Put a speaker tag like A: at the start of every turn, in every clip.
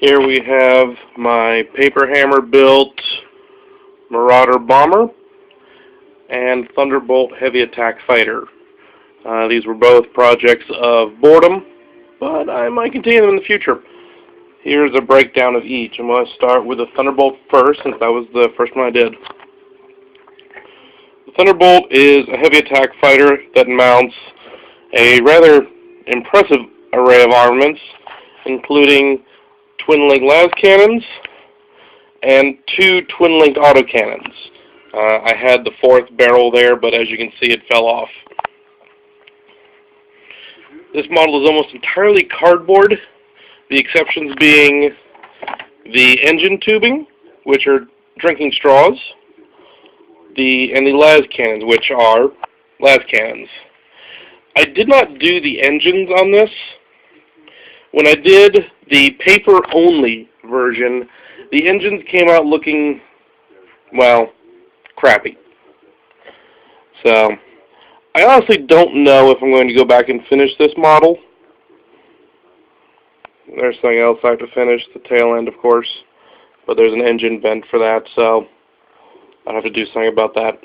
A: Here we have my paper hammer built Marauder bomber and Thunderbolt heavy attack fighter. These were both projects of boredom, but I might continue them in the future. Here's a breakdown of each. I'm going to start with the Thunderbolt first, since that was the first one I did. The Thunderbolt is a heavy attack fighter that mounts a rather impressive array of armaments, including twin-linked las cannons and 2 twin-linked autocannons. I had the 4th barrel there, but as you can see, it fell off. This model is almost entirely cardboard, the exceptions being the engine tubing, which are drinking straws, and the las cannons, which are las cannons. I did not do the engines on this. When I did the paper-only version, the engines came out looking, well, crappy. So, I honestly don't know if I'm going to go back and finish this model. There's something else I have to finish, the tail end, of course, but there's an engine vent for that, so I'll have to do something about that.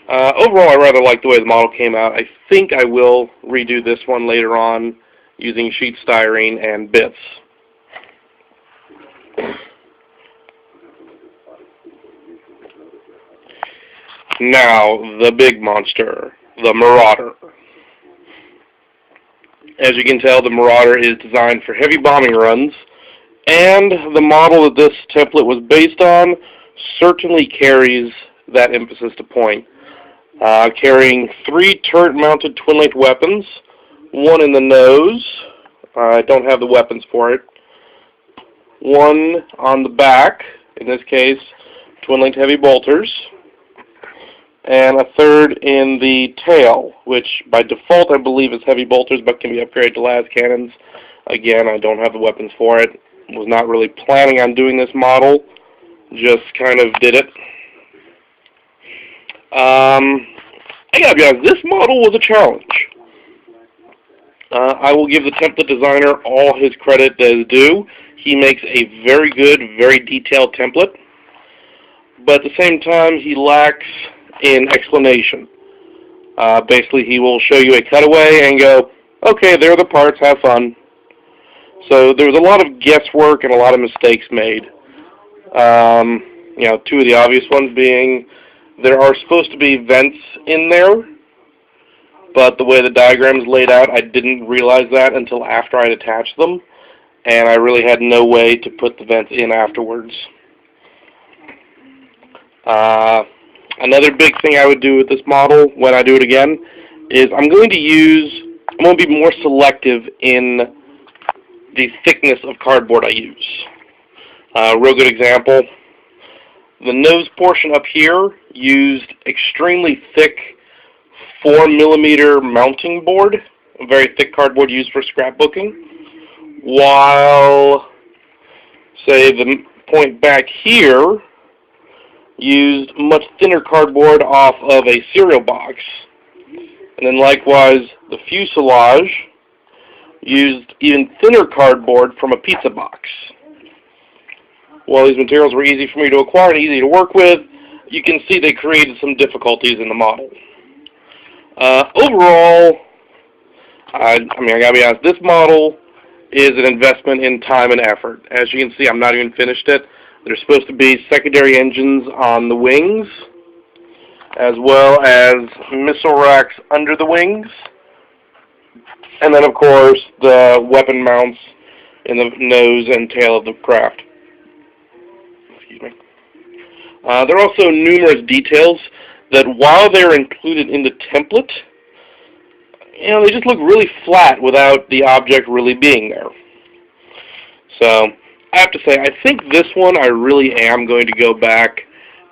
A: Overall, I rather like the way the model came out. I think I will redo this one later on using sheet styrene and bits. Now, the big monster, the Marauder. As you can tell, the Marauder is designed for heavy bombing runs, and the model that this template was based on certainly carries that emphasis to point. Carrying 3 turret-mounted twin-linked weapons, 1 in the nose, I don't have the weapons for it, 1 on the back, in this case, twin-linked heavy bolters, and a 3rd in the tail, which by default I believe is heavy bolters but can be upgraded to las cannons. Again, I don't have the weapons for it. Was not really planning on doing this model, just kind of did it. I gotta be honest, this model was a challenge. I will give the template designer all his credit that is due. He makes a very good, very detailed template, but at the same time he lacks in explanation. Basically, he will show you a cutaway and go, okay, there are the parts, have fun. So there was a lot of guesswork and a lot of mistakes made. 2 of the obvious ones being there are supposed to be vents in there, but the way the diagram is laid out, I didn't realize that until after I'd attached them, and I really had no way to put the vents in afterwards. Another big thing I would do with this model when I do it again is I'm going to be more selective in the thickness of cardboard I use. Real good example, the nose portion up here used extremely thick 4mm mounting board, a very thick cardboard used for scrapbooking, while, say, the point back here used much thinner cardboard off of a cereal box. And then likewise, the fuselage used even thinner cardboard from a pizza box. While these materials were easy for me to acquire and easy to work with, you can see they created some difficulties in the model. Overall, I gotta be honest, this model is an investment in time and effort. As you can see, I'm not even finished it. There's supposed to be secondary engines on the wings, as well as missile racks under the wings, and then of course the weapon mounts in the nose and tail of the craft. Excuse me. There are also numerous details that, while they're included in the template, they just look really flat without the object really being there. So I have to say, I think this one I really am going to go back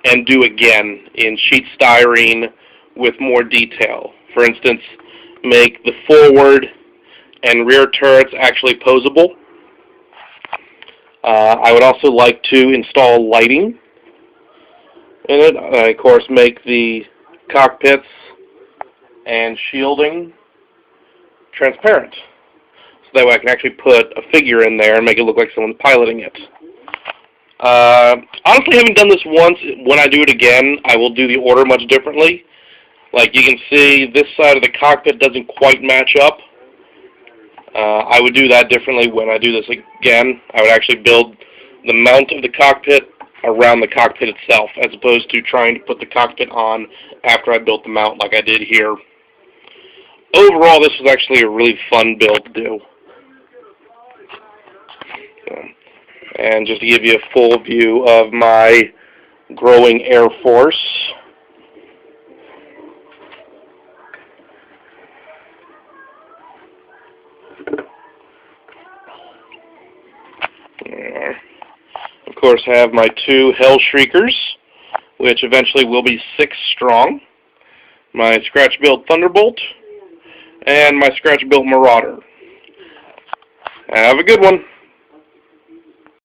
A: and do again in sheet styrene with more detail. For instance, make the forward and rear turrets actually posable. I would also like to install lighting in it. Of course, make the cockpits and shielding transparent. that way I can actually put a figure in there and make it look like someone's piloting it. Honestly, having done this once, when I do it again, I will do the order much differently. Like you can see, this side of the cockpit doesn't quite match up. I would do that differently when I do this again. I would actually build the mount of the cockpit around the cockpit itself, as opposed to trying to put the cockpit on after I built the mount like I did here. Overall, this was actually a really fun build to do. And just to give you a full view of my growing Air Force. Of course, I have my 2 Hell Shriekers, which eventually will be 6 strong. My scratch-built Thunderbolt, and my scratch-built Marauder. Have a good one.